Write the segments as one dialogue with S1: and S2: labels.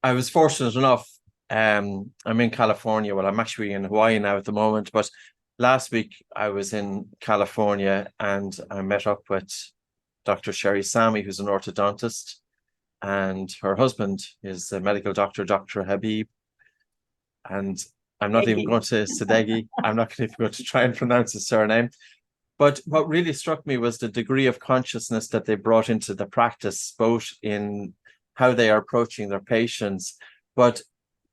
S1: I was fortunate enough. I'm in California. Well, I'm actually in Hawaii now at the moment, but last week I was in California and I met up with Dr. Sami, who's an orthodontist, and her husband is a medical doctor, Dr. Habib. And I'm not even going to Sadeghi. I'm not even going to try and pronounce his surname. But what really struck me was the degree of consciousness that they brought into the practice, both in how they are approaching their patients, but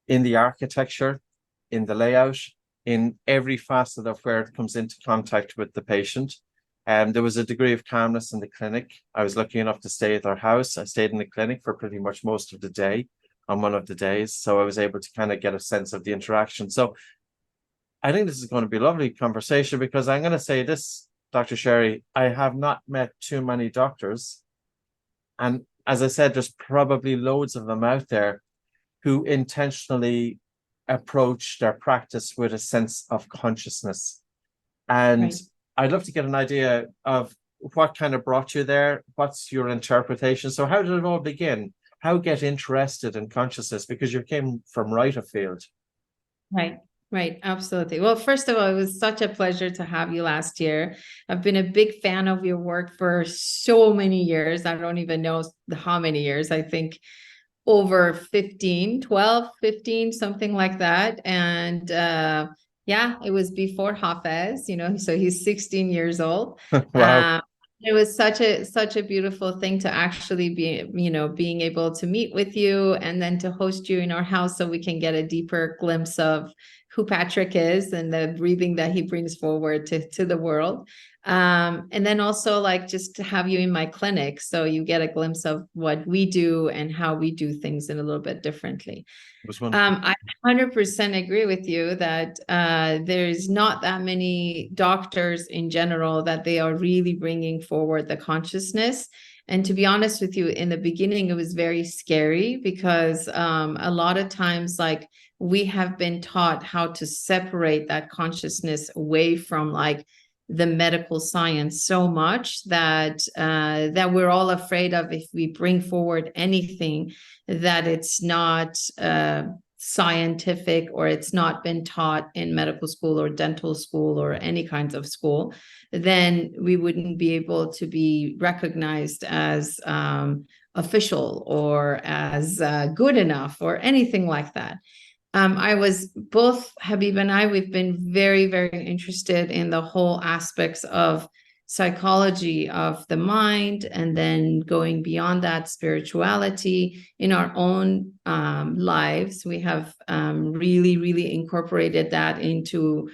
S1: in the architecture, in the layout, in every facet of where it comes into contact with the patient. And there was a degree of calmness in the clinic. I was lucky enough to stay at their house. I stayed in the clinic for pretty much most of the day on one of the days. So I was able to kind of get a sense of the interaction. So I think this is going to be a lovely conversation because I'm going to say this, Dr. Sherry, I have not met too many doctors. And as I said, there's probably loads of them out there who intentionally approach their practice with a sense of consciousness. And
S2: Right.
S1: I'd love to get an idea of what kind of brought you there. What's your interpretation? So how did it all begin? How get interested in consciousness? Because you came from right afield.
S2: Right. Right. Absolutely. Well, first of all, it was such a pleasure to have you last year. I've been a big fan of your work for so many years. I don't even know how many years. I think over 15, 12, 15, something like that. And yeah, it was before Hafez, so he's 16 years old.
S1: Wow.
S2: It was such a beautiful thing to actually be, being able to meet with you and then to host you in our house so we can get a deeper glimpse of who Patrick is and the breathing that he brings forward to the world. And then also like just to have you in my clinic so you get a glimpse of what we do and how we do things in a little bit differently.
S1: It was wonderful.
S2: I 100% agree with you that there's not that many doctors in general that they are really bringing forward the consciousness. And to be honest with you, in the beginning, it was very scary because a lot of times, like we have been taught how to separate that consciousness away from like the medical science so much that that we're all afraid of if we bring forward anything that it's not scientific or it's not been taught in medical school or dental school or any kinds of school, then we wouldn't be able to be recognized as official or as good enough or anything like that. I was both Habib and we've been very, very interested in the whole aspects of psychology of the mind, and then going beyond that, spirituality in our own lives. We have really, really incorporated that into,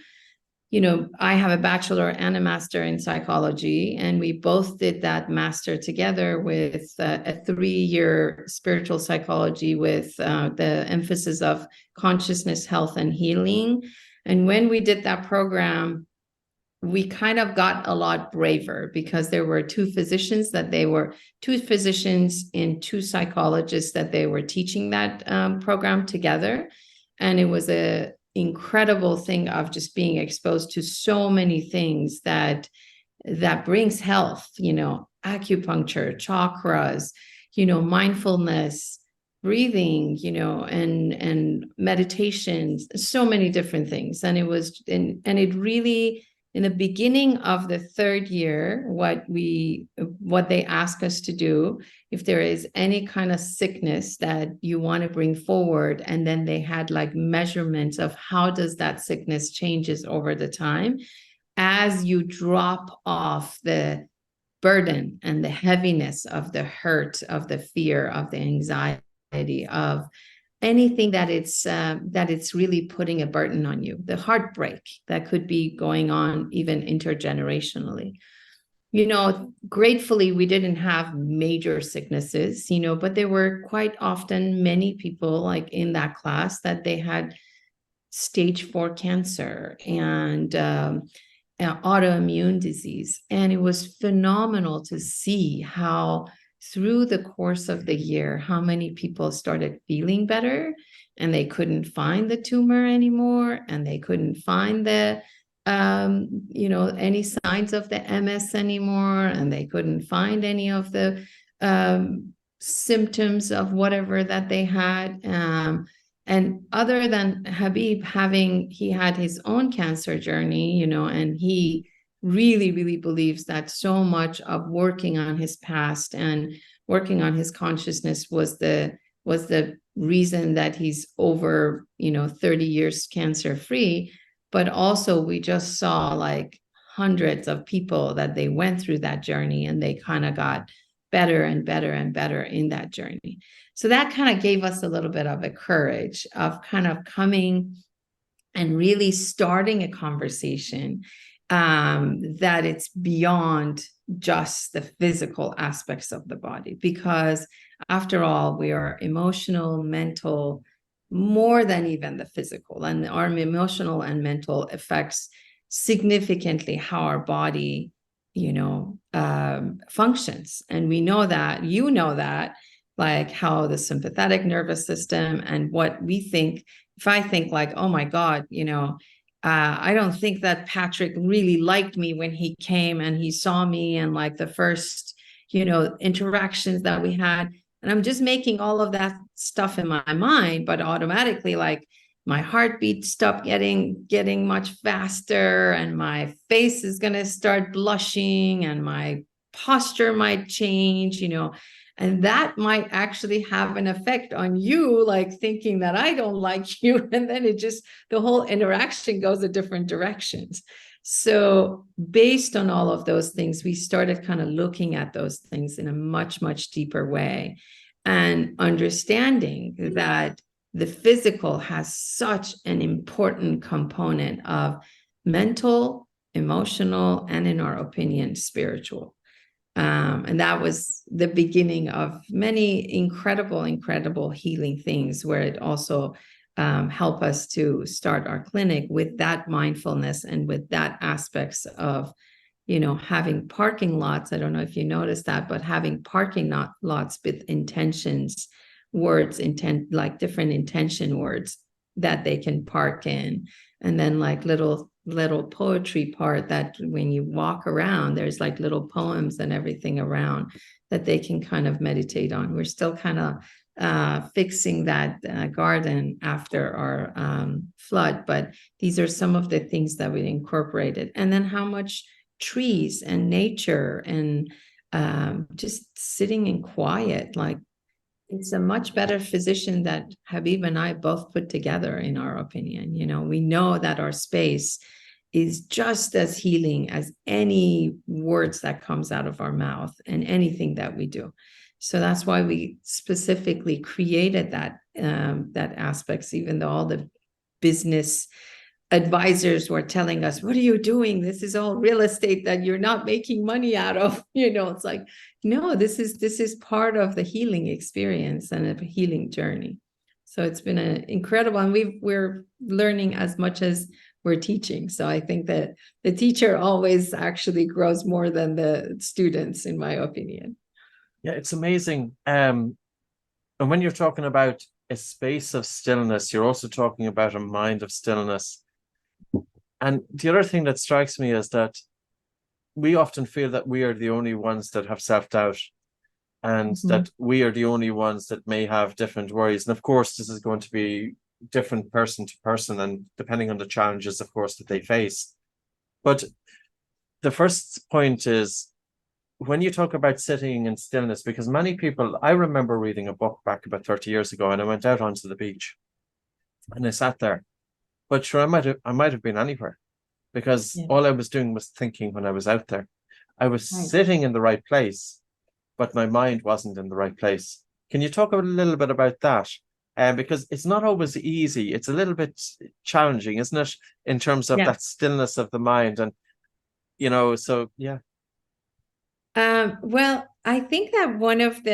S2: I have a bachelor and a master in psychology, and we both did that master together with a 3-year spiritual psychology with the emphasis of consciousness, health, and healing. And when we did that program, we kind of got a lot braver because there were two physicians and two psychologists that they were teaching that program together. And it was a incredible thing of just being exposed to so many things that brings health, acupuncture, chakras, mindfulness, breathing, and meditations, so many different things. And it really, in the beginning of the 3rd year, what they ask us to do, if there is any kind of sickness that you want to bring forward, and then they had like measurements of how does that sickness changes over the time as you drop off the burden and the heaviness of the hurt, of the fear, of the anxiety, of anything that it's really putting a burden on you, the heartbreak that could be going on even intergenerationally. Gratefully, we didn't have major sicknesses, but there were quite often many people like in that class that they had stage 4 cancer and autoimmune disease. And it was phenomenal to see how through the course of the year, how many people started feeling better and they couldn't find the tumor anymore, and they couldn't find the any signs of the MS anymore, and they couldn't find any of the symptoms of whatever that they had. And other than Habib he had his own cancer journey, and he really, really believes that so much of working on his past and working on his consciousness was the reason that he's over, 30 years cancer free. But also we just saw like hundreds of people that they went through that journey, and they kind of got better and better and better in that journey. So that kind of gave us a little bit of a courage of kind of coming and really starting a conversation that it's beyond just the physical aspects of the body, because after all, we are emotional, mental, more than even the physical, and our emotional and mental affects significantly how our body functions. And we know that, like how the sympathetic nervous system and what we think, if I think like, oh my God, I don't think that Patrick really liked me when he came and he saw me, and like the first, interactions that we had. And I'm just making all of that stuff in my mind, but automatically, like, my heartbeat stopped getting much faster, and my face is going to start blushing, and my posture might change, and that might actually have an effect on you, like thinking that I don't like you. And then the whole interaction goes in different directions. So based on all of those things, we started kind of looking at those things in a much, much deeper way, and understanding that the physical has such an important component of mental, emotional, and in our opinion, spiritual. And that was the beginning of many incredible healing things, where it also helped us to start our clinic with that mindfulness and with that aspects of, having parking lots. I don't know if you noticed that, but having parking lots with intentions, words, like different intention words that they can park in. And then like little poetry part that when you walk around, there's like little poems and everything around that they can kind of meditate on. We're still kind of fixing that garden after our flood, but these are some of the things that we incorporated. And then how much trees and nature and just sitting in quiet, like, it's a much better physician that Habib and I both put together, in our opinion. We know that our space is just as healing as any words that comes out of our mouth and anything that we do. So that's why we specifically created that aspects, even though all the business advisors were telling us, what are you doing? This is all real estate that you're not making money out of. It's like, no, this is part of the healing experience and a healing journey. So it's been an incredible, and we're learning as much as we're teaching. So I think that the teacher always actually grows more than the students, in my opinion.
S1: Yeah, it's amazing. And when you're talking about a space of stillness, you're also talking about a mind of stillness. And the other thing that strikes me is that we often feel that we are the only ones that have self-doubt, and that we are the only ones that may have different worries. And of course, this is going to be different person to person, and depending on the challenges, of course, that they face. But the first point is, when you talk about sitting in stillness, because many people, I remember reading a book back about 30 years ago, and I went out onto the beach and I sat there. But sure, I might have been anywhere, because all I was doing was thinking when I was out there. I was sitting in the right place, but my mind wasn't in the right place. Can you talk a little bit about that? Because it's not always easy. It's a little bit challenging, isn't it? In terms of that stillness of the mind. And, so, yeah.
S2: Well, I think that one of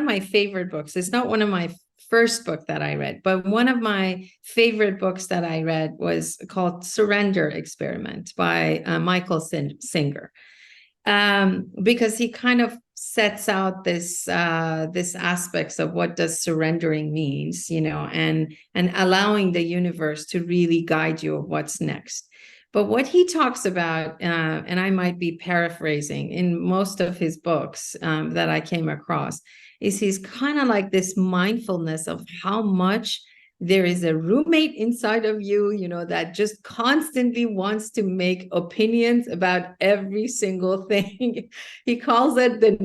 S2: my favorite books, it's not one of my first book that I read, but one of my favorite books that I read was called Surrender Experiment by Michael Singer. Because he kind of sets out this aspects of what does surrendering means, and allowing the universe to really guide you of what's next. But what he talks about, and I might be paraphrasing in most of his books that I came across, is he's kind of like this mindfulness of how much there is a roommate inside of you, that just constantly wants to make opinions about every single thing. He calls it the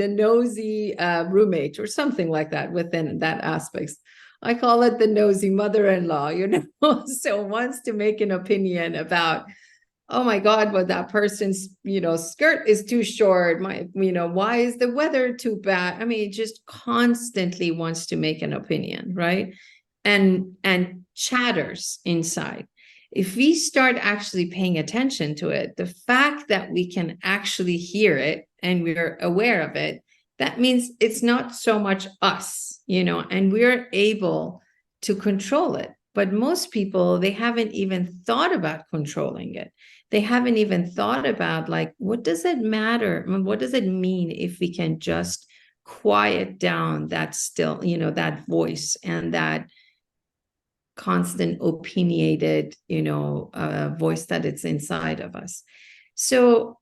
S2: nosy roommate or something like that within that aspect. I call it the nosy mother-in-law, so wants to make an opinion about, oh my God, but that person's, skirt is too short. Why is the weather too bad? I mean, it just constantly wants to make an opinion, right? And chatters inside. If we start actually paying attention to it, the fact that we can actually hear it and we're aware of it, that means it's not so much us, and we're able to control it. But most people, they haven't even thought about controlling it. They haven't even thought about, like, what does it matter? What does it mean if we can just quiet down that that voice and that constant opinionated, voice that it's inside of us. So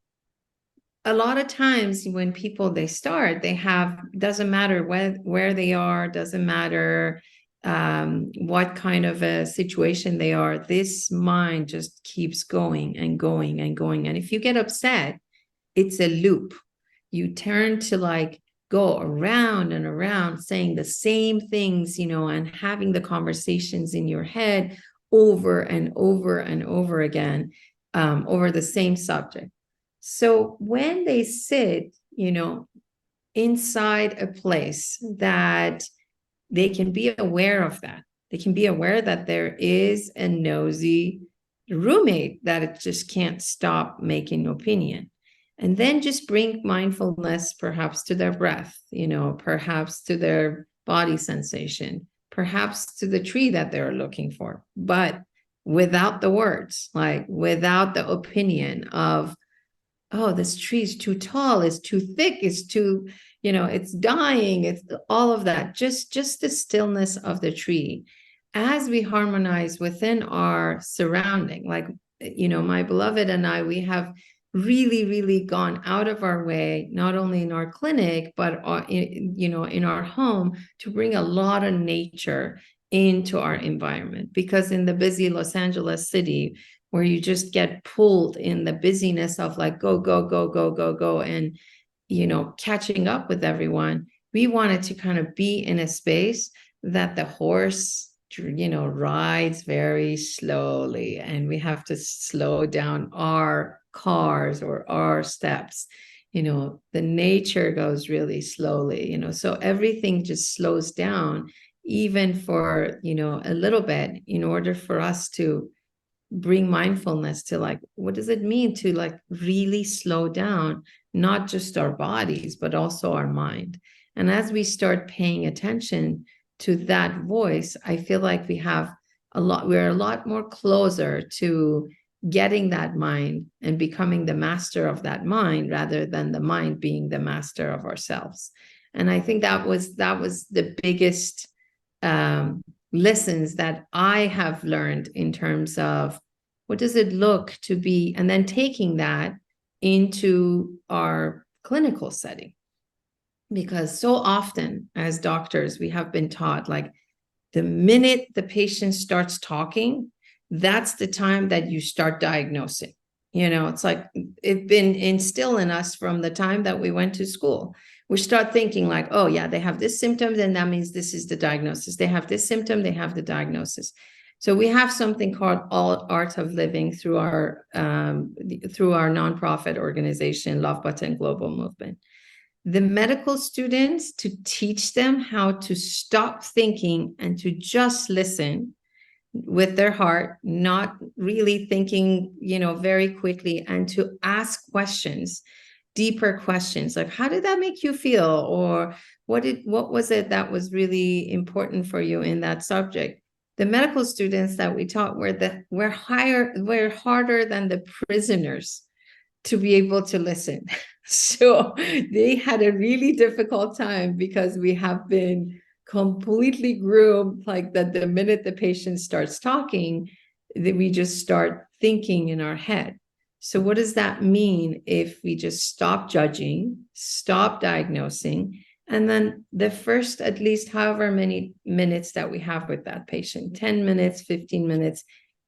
S2: a lot of times when people, they doesn't matter where they are, doesn't matter what kind of a situation they are, this mind just keeps going and going and going. And if you get upset, it's a loop. You turn to like go around and around saying the same things, and having the conversations in your head over and over and over again, over the same subject. So when they sit, inside a place that they can be aware of that, they can be aware that there is a nosy roommate that it just can't stop making opinion. And then just bring mindfulness perhaps to their breath, perhaps to their body sensation, perhaps to the tree that they're looking for, but without the words, like without the opinion of, oh, this tree is too tall, it's too thick, it's too, it's dying, it's all of that. Just the stillness of the tree as we harmonize within our surrounding. Like, my beloved and I, we have really, really gone out of our way, not only in our clinic, but in our home, to bring a lot of nature into our environment. Because in the busy Los Angeles city, where you just get pulled in the busyness of like go, go, go, go, go, go, and catching up with everyone, we wanted to kind of be in a space that the horse rides very slowly, and we have to slow down our cars or our steps. The nature goes really slowly, so everything just slows down, even for a little bit, in order for us to bring mindfulness to, like, what does it mean to like really slow down, not just our bodies, but also our mind. And as we start paying attention to that voice, I feel like we're a lot more closer to getting that mind and becoming the master of that mind, rather than the mind being the master of ourselves. And I think that was the biggest lessons that I have learned in terms of what does it look to be, and then taking that into our clinical setting. Because so often as doctors, we have been taught, like, the minute the patient starts talking, that's the time that you start diagnosing. It's like it's been instilled in us from the time that we went to school. We start thinking like, oh yeah, they have this symptom, then that means this is the diagnosis. They have this symptom, they have the diagnosis. So we have something called All Art of Living through our nonprofit organization, Love Button Global Movement. The medical students, to teach them how to stop thinking and to just listen with their heart, not really thinking, very quickly, and to ask questions, deeper questions, like, how did that make you feel? Or what was it that was really important for you in that subject? The medical students that we taught were harder than the prisoners to be able to listen. So they had a really difficult time, because we have been completely groomed, like that the minute the patient starts talking, that we just start thinking in our head. So what does that mean if we just stop judging, stop diagnosing, and then the first, at least however many minutes that we have with that patient, 10 minutes, 15 minutes,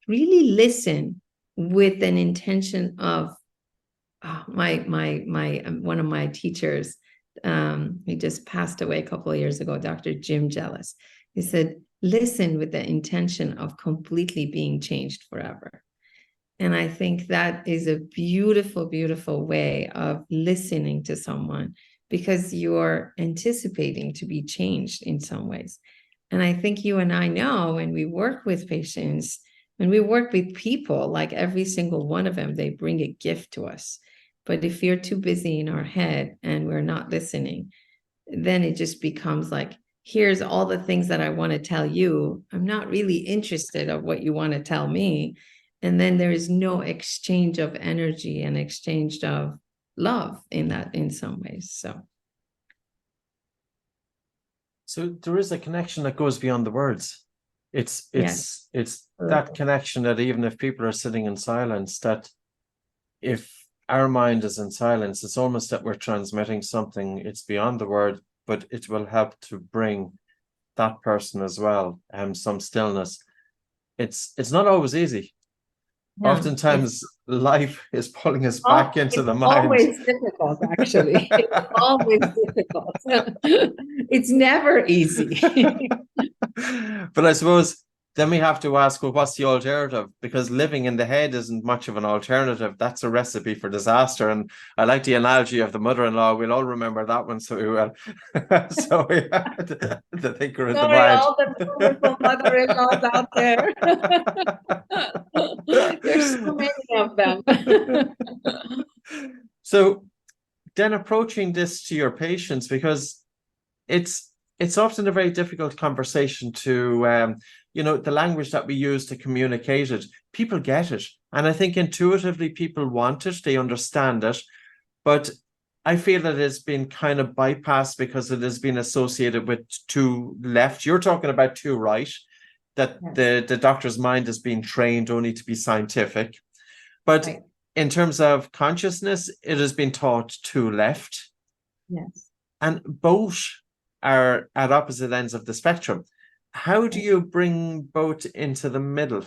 S2: really listen with an intention of, one of my teachers, he just passed away a couple of years ago, Dr. Jim Jealous. He said, listen with the intention of completely being changed forever. And I think that is a beautiful, beautiful way of listening to someone, because you're anticipating to be changed in some ways. And I think you and I know, when we work with patients, when we work with people, like every single one of them, they bring a gift to us. But if you're too busy in our head and we're not listening, then it just becomes like, here's all the things that I want to tell you. I'm not really interested of what you want to tell me. And then there is no exchange of energy and exchange of love in that, in some ways.
S1: So there is a connection that goes beyond the words. It's that connection that even if people are sitting in silence, that if our mind is in silence, it's almost that we're transmitting something. It's beyond the word, but it will help to bring that person as well some stillness. It's not always easy. Yeah, oftentimes life is pulling us back into the mind.
S2: Always difficult, actually. It's always difficult. It's never easy.
S1: But I suppose then we have to ask, well, what's the alternative? Because living in the head isn't much of an alternative. That's a recipe for disaster. And I like the analogy of the mother-in-law. We'll all remember that one so well. So we have the thinker in the mind.
S2: All the wonderful mother-in-laws out there. There's so many of them.
S1: So then approaching this to your patients, because it's often a very difficult conversation to, the language that we use to communicate it. People get it. And I think intuitively people want it, they understand it. But I feel that it's been kind of bypassed because it has been associated with too left. You're talking about too right, that yes. the doctor's mind has been trained only to be scientific. But right. In terms of consciousness, it has been taught too left.
S2: Yes.
S1: And both are at opposite ends of the spectrum. How do you bring both into the middle?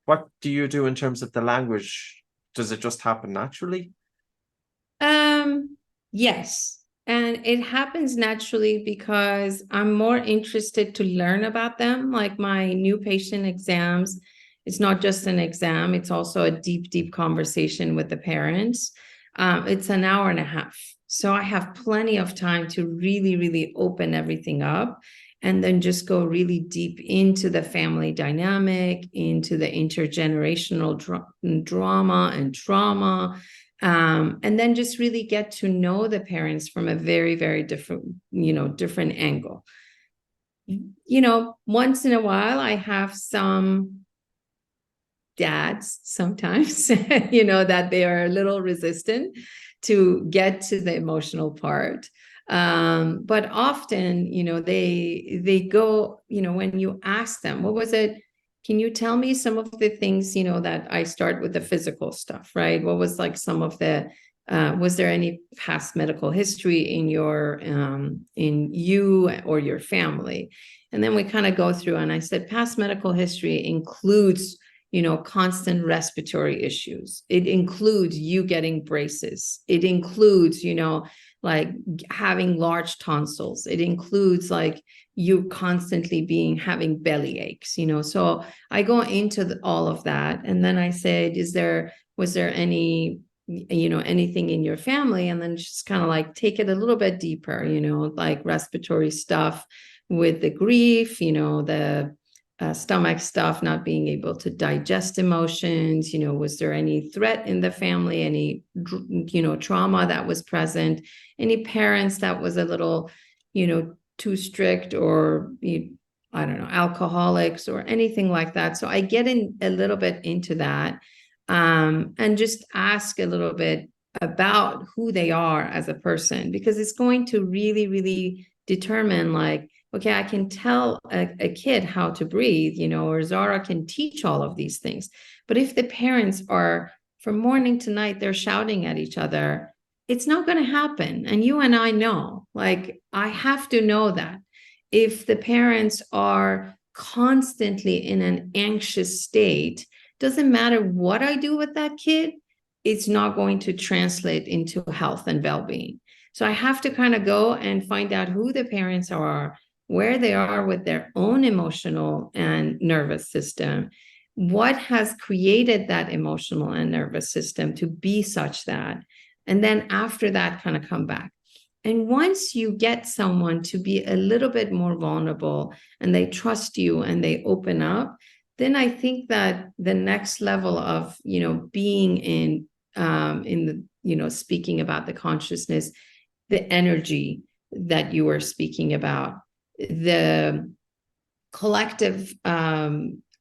S1: What do you do in terms of the language? Does it just happen naturally?
S2: Yes. And it happens naturally because I'm more interested to learn about them. Like my new patient exams, it's not just an exam, it's also a deep, deep conversation with the parents. It's an hour and a half. So I have plenty of time to really, really open everything up and then just go really deep into the family dynamic, into the intergenerational drama and trauma. And then just really get to know the parents from a very, very different angle. Once in a while, I have some dads sometimes, that they are a little resistant to get to the emotional part. But often, they go, when you ask them, what was it? Can you tell me some of the things, that I start with the physical stuff, right? What was like some of the, was there any past medical history in you or your family? And then we kind of go through and I said, past medical history includes, constant respiratory issues. It includes you getting braces. It includes, like having large tonsils. It includes like you constantly having belly aches, So I go into all of that. And then I said, was there any, anything in your family? And then just kind of like take it a little bit deeper, like respiratory stuff with the grief, the stomach stuff, not being able to digest emotions, was there any threat in the family, any, trauma that was present, any parents that was a little, too strict or, I don't know, alcoholics or anything like that. So I get in a little bit into that and just ask a little bit about who they are as a person, because it's going to really, really determine like, Okay, I can tell a kid how to breathe, or Zara can teach all of these things. But if the parents are from morning to night, they're shouting at each other, it's not going to happen. And you and I know, like, I have to know that if the parents are constantly in an anxious state, doesn't matter what I do with that kid, it's not going to translate into health and well-being. So I have to kind of go and find out who the parents are, where they are with their own emotional and nervous system, what has created that emotional and nervous system to be such that, and then after that kind of come back. And once you get someone to be a little bit more vulnerable and they trust you and they open up, then I think that the next level of, being in the, speaking about the consciousness, the energy that you were speaking about, the collective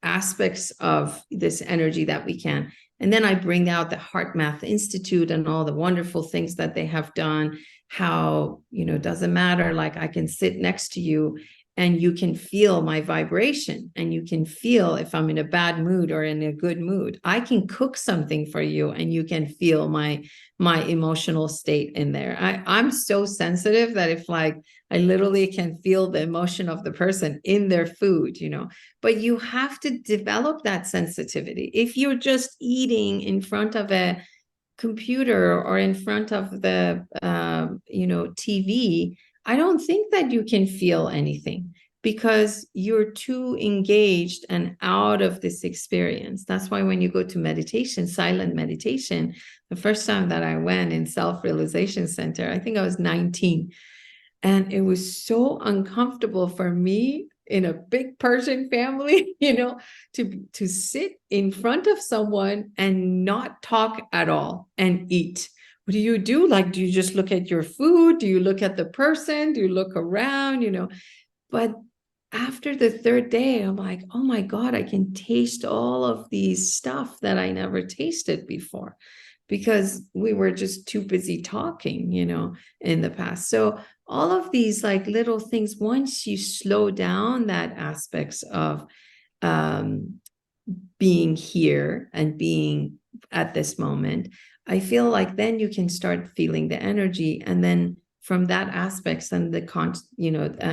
S2: aspects of this energy that we can. And then I bring out the Heart Math Institute and all the wonderful things that they have done, how, doesn't matter, like I can sit next to you and you can feel my vibration and you can feel if I'm in a bad mood or in a good mood. I can cook something for you and you can feel my emotional state in there. I'm so sensitive that if like I literally can feel the emotion of the person in their food, but you have to develop that sensitivity. If you're just eating in front of a computer or in front of the TV, I don't think that you can feel anything because you're too engaged and out of this experience. That's why when you go to meditation, silent meditation, the first time that I went in Self-Realization Center, I think I was 19, and it was so uncomfortable for me in a big Persian family, to sit in front of someone and not talk at all and eat. What do you do? Like, do you just look at your food? Do you look at the person? Do you look around? But after the third day, I'm like, oh my God, I can taste all of these stuff that I never tasted before because we were just too busy talking, in the past. So all of these like little things, once you slow down that aspects of being here and being at this moment, I feel like then you can start feeling the energy. And then from that aspects, then the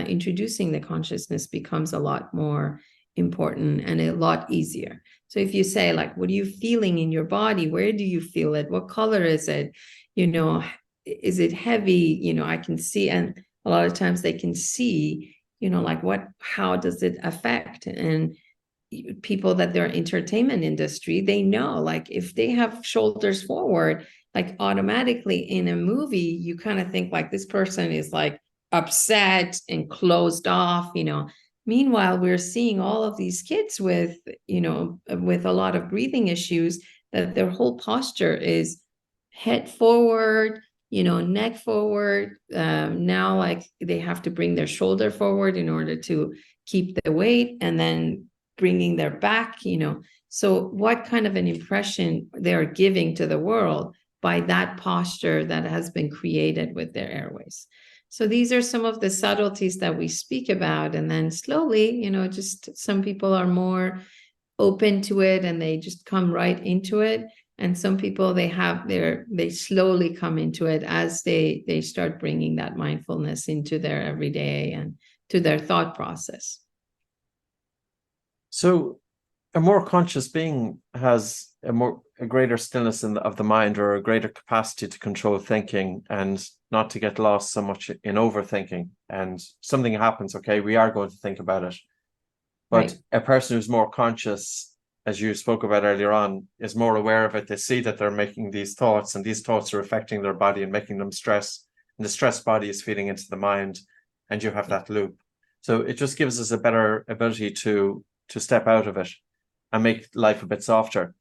S2: introducing the consciousness becomes a lot more important and a lot easier. So if you say like, what are you feeling in your body? Where do you feel it? What color is it? Is it heavy? I can see, and a lot of times they can see, like how does it affect? And people that they're entertainment industry, they know, like if they have shoulders forward, like automatically in a movie, you kind of think like this person is like upset and closed off, Meanwhile, we're seeing all of these kids with a lot of breathing issues, that their whole posture is head forward, neck forward. Now, like they have to bring their shoulder forward in order to keep the weight, and then bringing their back, So what kind of an impression they're giving to the world by that posture that has been created with their airways. So these are some of the subtleties that we speak about. And then slowly, just some people are more open to it and they just come right into it. And some people, they slowly come into it as they start bringing that mindfulness into their everyday and to their thought process.
S1: So a more conscious being has a greater stillness of the mind, or a greater capacity to control thinking and not to get lost so much in overthinking. And something happens, okay, we are going to think about it. But
S2: Right.
S1: a person who's more conscious, as you spoke about earlier on, is more aware of it. They see that they're making these thoughts, and these thoughts are affecting their body and making them stress. And the stressed body is feeding into the mind, and you have that loop. So it just gives us a better ability to step out of it and make life a bit softer.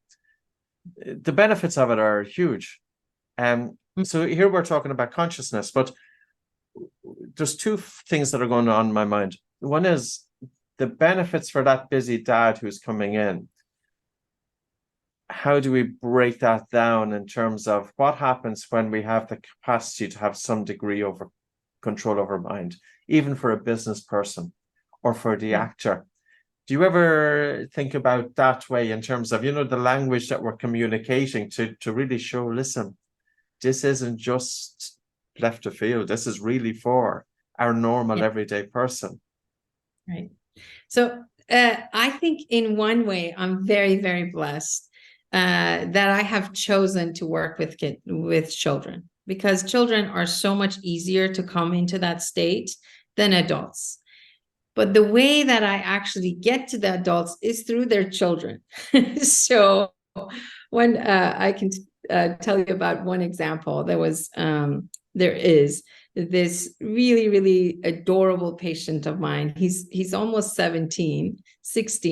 S1: The benefits of it are huge. So here we're talking about consciousness, but there's two things that are going on in my mind. One is the benefits for that busy dad who's coming in. How do we break that down in terms of what happens when we have the capacity to have some degree over control over mind, even for a business person or for the actor. Do you ever think about that way in terms of, the language that we're communicating to really show, listen, this isn't just left of field. This is really for our normal everyday person.
S2: Right. So I think in one way, I'm very, very blessed that I have chosen to work with children, because children are so much easier to come into that state than adults. But the way that I actually get to the adults is through their children. So when I can tell you about one example, there is this really, really adorable patient of mine. He's almost 16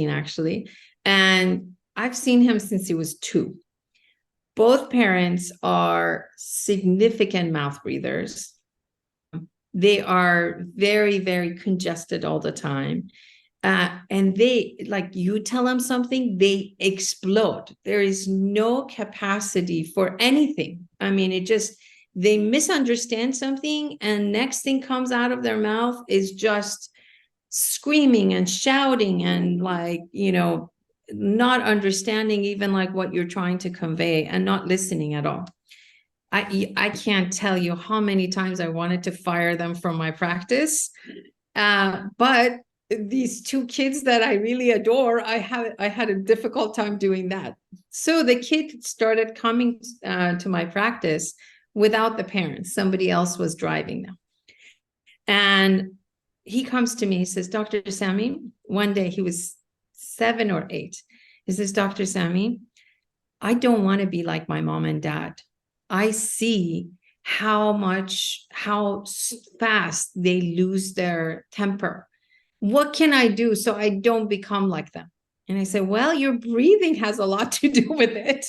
S2: actually. And I've seen him since he was 2. Both parents are significant mouth breathers. They are very, very congested all the time. And they, like, you tell them something, they explode. There is no capacity for anything. I mean, they misunderstand something, and next thing comes out of their mouth is just screaming and shouting and not understanding even like what you're trying to convey, and not listening at all. I can't tell you how many times I wanted to fire them from my practice. But these 2 kids that I really adore, I had a difficult time doing that. So the kid started coming to my practice without the parents. Somebody else was driving them. And he comes to me, he says, Dr. Sami, one day he was 7 or 8. He says, Dr. Sami, I don't want to be like my mom and dad. I see how fast they lose their temper. What can I do so I don't become like them? And I said, well, your breathing has a lot to do with it,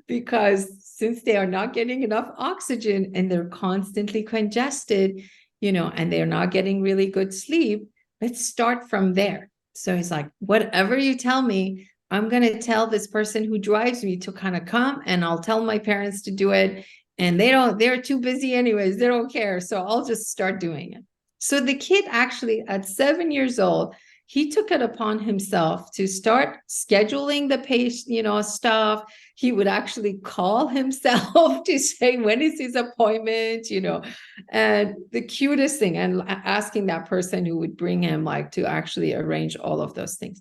S2: because since they are not getting enough oxygen and they're constantly congested, and they're not getting really good sleep, let's start from there. So he's like, whatever you tell me, I'm going to tell this person who drives me to kind of come, and I'll tell my parents to do it. And they're too busy anyways. They don't care. So I'll just start doing it. So the kid actually at 7 years old, he took it upon himself to start scheduling the patient, stuff. He would actually call himself to say, when is his appointment, and the cutest thing, and asking that person who would bring him to actually arrange all of those things.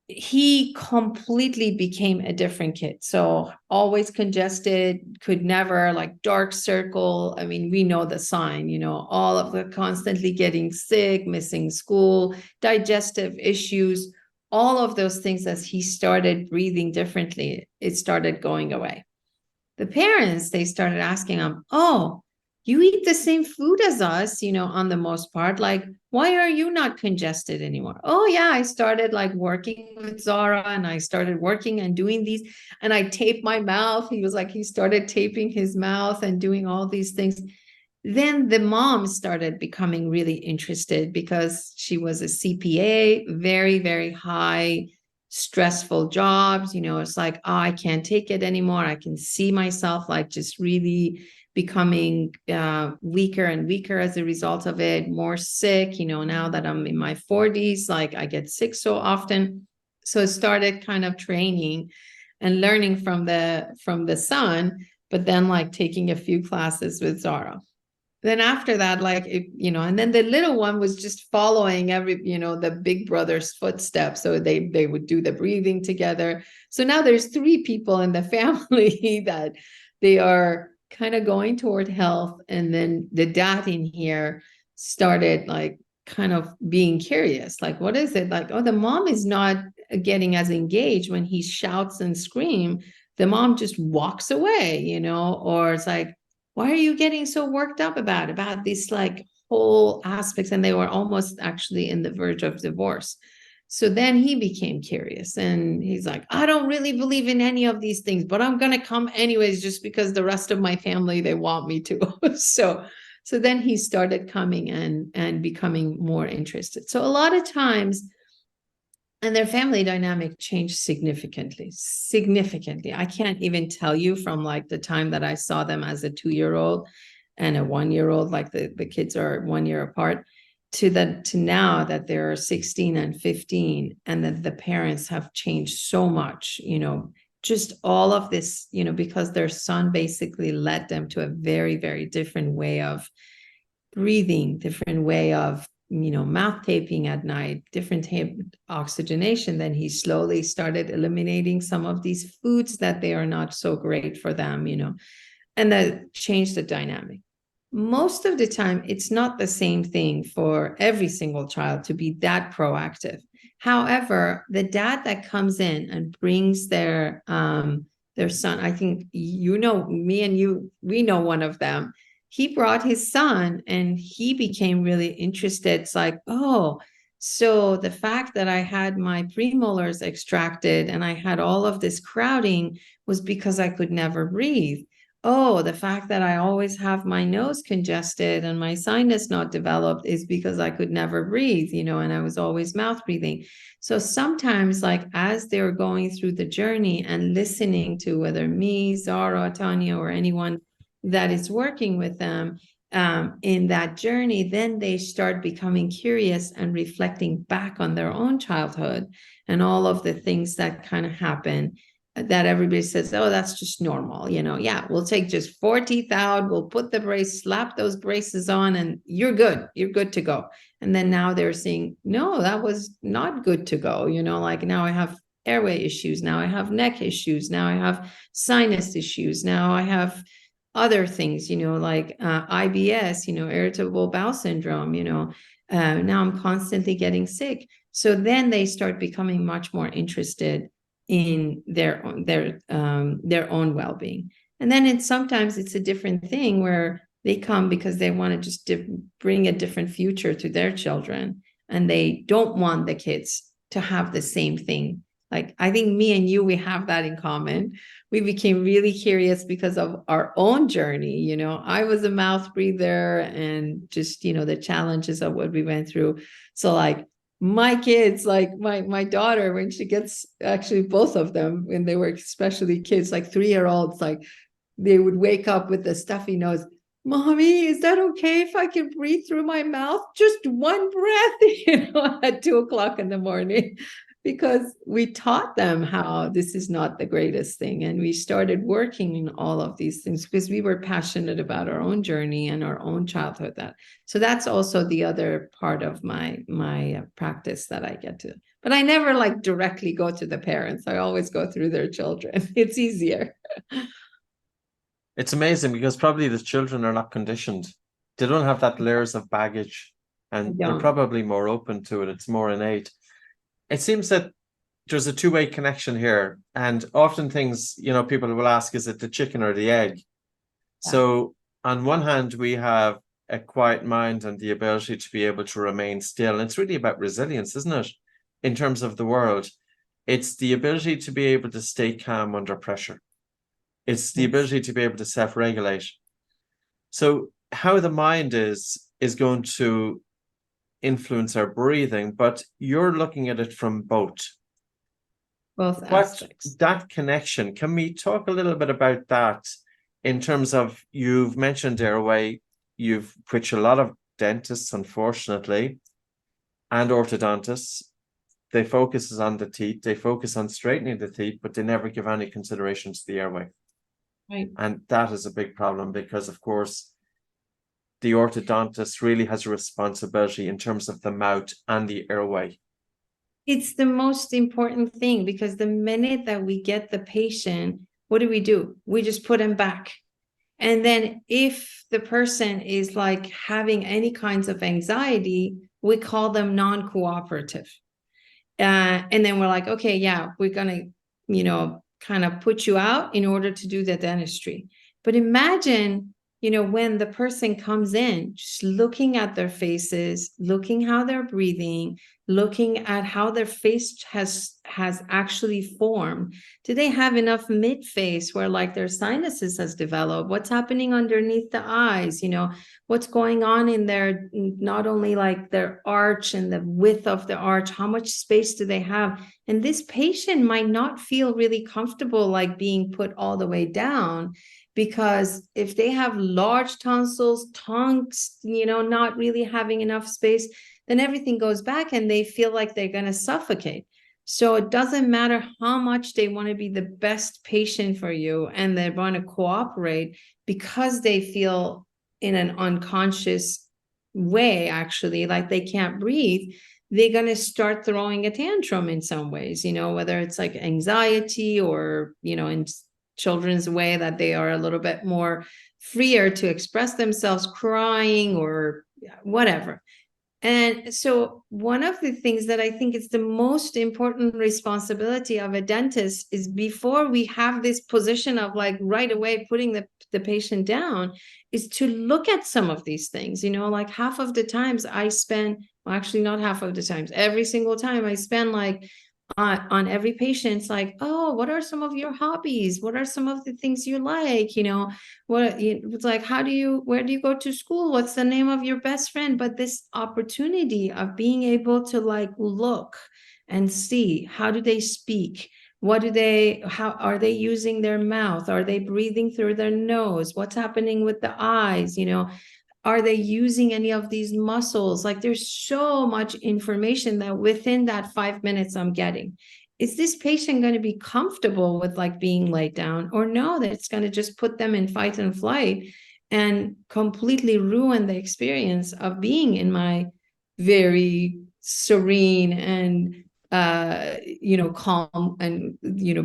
S2: He completely became a different kid. So always congested, could never, dark circle. I mean, we know the sign, all of the constantly getting sick, missing school, digestive issues, all of those things. As he started breathing differently, it started going away. The parents, they started asking him, oh, you eat the same food as us, on the most part. Why are you not congested anymore? Oh, yeah, I started working with Zara, and I started working and doing these, and I taped my mouth. He started taping his mouth and doing all these things. Then the mom started becoming really interested, because she was a CPA, very, very high stressful jobs. It's oh, I can't take it anymore. I can see myself just really becoming weaker and weaker as a result of it, more sick, now that I'm in my 40s, I get sick so often. So I started kind of training and learning from the son, but then taking a few classes with Zara. Then after that, and then the little one was just following the big brother's footsteps. So they would do the breathing together. So now there's 3 people in the family that they are kind of going toward health. And then the dad in here started kind of being curious, what is it? Oh, the mom is not getting as engaged when he shouts and screams. The mom just walks away, or it's why are you getting so worked up about these whole aspects? And they were almost actually in the verge of divorce. So then he became curious, and he's I don't really believe in any of these things, but I'm going to come anyways, just because the rest of my family, they want me to. So then he started coming and becoming more interested. So a lot of times, and their family dynamic changed significantly. I can't even tell you from the time that I saw them as a 2-year-old and a 1-year-old, like the kids are 1 year apart, to now that they're 16 and 15, and that the parents have changed so much, just all of this, because their son basically led them to a very, very different way of breathing, different way of, mouth taping at night, different oxygenation. Then he slowly started eliminating some of these foods that they are not so great for them, and that changed the dynamic. Most of the time, it's not the same thing for every single child to be that proactive. However, the dad that comes in and brings their son, I think, me and you, we know one of them. He brought his son and he became really interested. It's like, oh, so the fact that I had my premolars extracted and I had all of this crowding was because I could never breathe. Oh, the fact that I always have my nose congested and my sinus not developed is because I could never breathe, and I was always mouth breathing. So sometimes, like, as they're going through the journey and listening to whether me, Zara, Tanya, or anyone that is working with them in that journey, then they start becoming curious and reflecting back on their own childhood and all of the things that kind of happen that everybody says, oh, that's just normal. Yeah, we'll take just 4 teeth out, we'll put the brace, slap those braces on, and you're good to go. And then now they're saying, no, that was not good to go. Like, now I have airway issues, now I have neck issues, now I have sinus issues, now I have other things, like IBS, irritable bowel syndrome, now I'm constantly getting sick. So then they start becoming much more interested in their own well-being. And then sometimes it's a different thing where they come because they want to just bring a different future to their children, and they don't want the kids to have the same thing. Like, I think me and you, we have that in common. We became really curious because of our own journey. I was a mouth breather, and just, the challenges of what we went through. So, like, my kids, like my daughter, when she gets, actually both of them, when they were especially kids, like 3-year-olds, like, they would wake up with a stuffy nose. Mommy, is that okay if I can breathe through my mouth? Just one breath, at 2:00 in the morning. Because we taught them how this is not the greatest thing. And we started working in all of these things because we were passionate about our own journey and our own childhood. So that's also the other part of my practice that I get to. But I never like directly go to the parents. I always go through their children. It's easier.
S1: It's amazing because probably the children are not conditioned. They don't have that layers of baggage, and they're probably more open to it. It's more innate. It seems that there's a two-way connection here. And often things, people will ask, is it the chicken or the egg? Yeah. So on one hand, we have a quiet mind and the ability to be able to remain still. And it's really about resilience, isn't it? In terms of the world, it's the ability to be able to stay calm under pressure. It's the ability to be able to self-regulate. So how the mind is going to influence our breathing, but you're looking at it from both aspects. That connection, can we talk a little bit about that in terms of, you've mentioned Airway, which a lot of dentists, unfortunately, and orthodontists, they focus on the teeth, they focus on straightening the teeth, but they never give any consideration to the airway. Right. And that is a big problem because, of course, the orthodontist really has a responsibility in terms of the mouth and the airway.
S2: It's the most important thing, because the minute that we get the patient, what do? We just put them back. And then if the person is like having any kinds of anxiety, we call them non-cooperative. And then we're like, okay, yeah, we're going to, kind of put you out in order to do the dentistry. But imagine, when the person comes in, just looking at their faces, looking how they're breathing, looking at how their face has actually formed. Do they have enough mid face where like their sinuses has developed? What's happening underneath the eyes? You know, what's going on in their, not only like their arch and the width of the arch, how much space do they have? And this patient might not feel really comfortable like being put all the way down, because if they have large tonsils, tongues, you know, not really having enough space, then everything goes back and they feel like they're going to suffocate. So it doesn't matter how much they want to be the best patient for you and they want to cooperate, because they feel in an unconscious way, actually, like they can't breathe, they're going to start throwing a tantrum in some ways, you know, whether it's like anxiety or, you know, in children's way that they are a little bit more freer to express themselves, crying or whatever. And so one of the things that I think is the most important responsibility of a dentist is, before we have this position of like right away putting the patient down, is to look at some of these things. You know, like half of the times I spend, well, actually not half of the times, every single time I spend like on every patient, it's like, oh, what are some of your hobbies? What are some of the things you like? You know, what it's like, where do you go to school? What's the name of your best friend? But this opportunity of being able to like look and see, how do they speak? How are they using their mouth? Are they breathing through their nose? What's happening with the eyes? You know, are they using any of these muscles? Like there's so much information that within that 5 minutes I'm getting. Is this patient going to be comfortable with like being laid down, or no, that it's going to just put them in fight and flight and completely ruin the experience of being in my very serene and calm and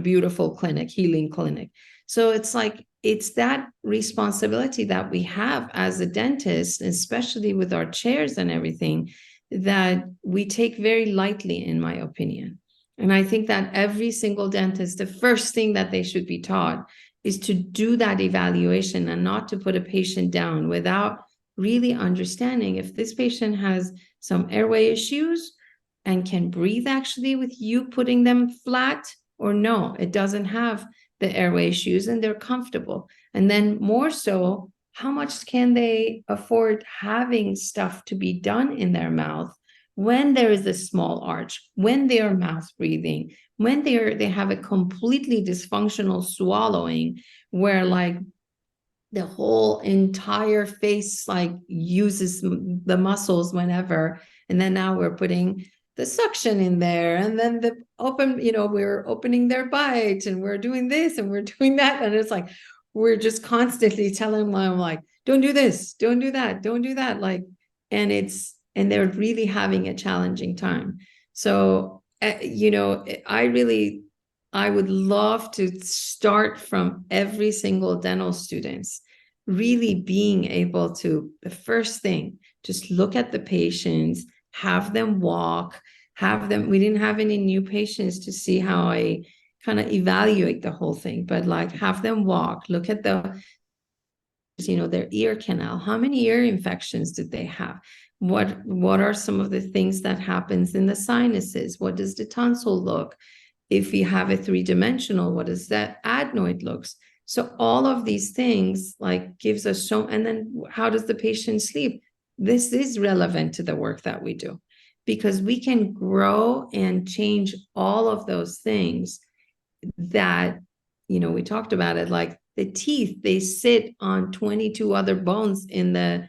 S2: beautiful clinic, healing clinic. So it's like, it's that responsibility that we have as a dentist, especially with our chairs and everything, that we take very lightly, in my opinion. And I think that every single dentist, the first thing that they should be taught is to do that evaluation and not to put a patient down without really understanding if this patient has some airway issues and can breathe actually with you putting them flat, or no, it doesn't have the airway issues and they're comfortable. And then more so, how much can they afford having stuff to be done in their mouth when there is a small arch, when they are mouth breathing, when they have a completely dysfunctional swallowing, where like the whole entire face like uses the muscles whenever, and then now we're putting the suction in there, and then the open, we're opening their bite, and we're doing this and we're doing that, and it's like we're just constantly telling them like, don't do this, don't do that, don't do that, like, and they're really having a challenging time. So I would love to start from every single dental students really being able to, the first thing, just look at the patients, have them walk, we didn't have any new patients to see how I kind of evaluate the whole thing, but like have them walk, look at their ear canal, how many ear infections did they have? What are some of the things that happens in the sinuses? What does the tonsil look? If you have a 3-dimensional, what does that adenoid looks? So all of these things like gives us and then how does the patient sleep? This is relevant to the work that we do, because we can grow and change all of those things that, we talked about it, like the teeth, they sit on 22 other bones in the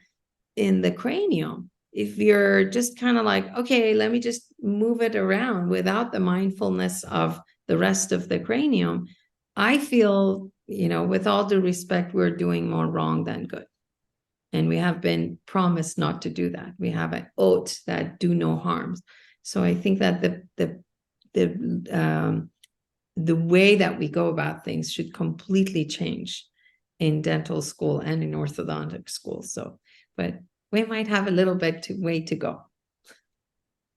S2: cranium. If you're just kind of like, okay, let me just move it around without the mindfulness of the rest of the cranium, I feel, with all due respect, we're doing more wrong than good. And we have been promised not to do that. We have an oath that do no harms. So I think that the way that we go about things should completely change in dental school and in orthodontic school. So, but we might have a little bit way to go.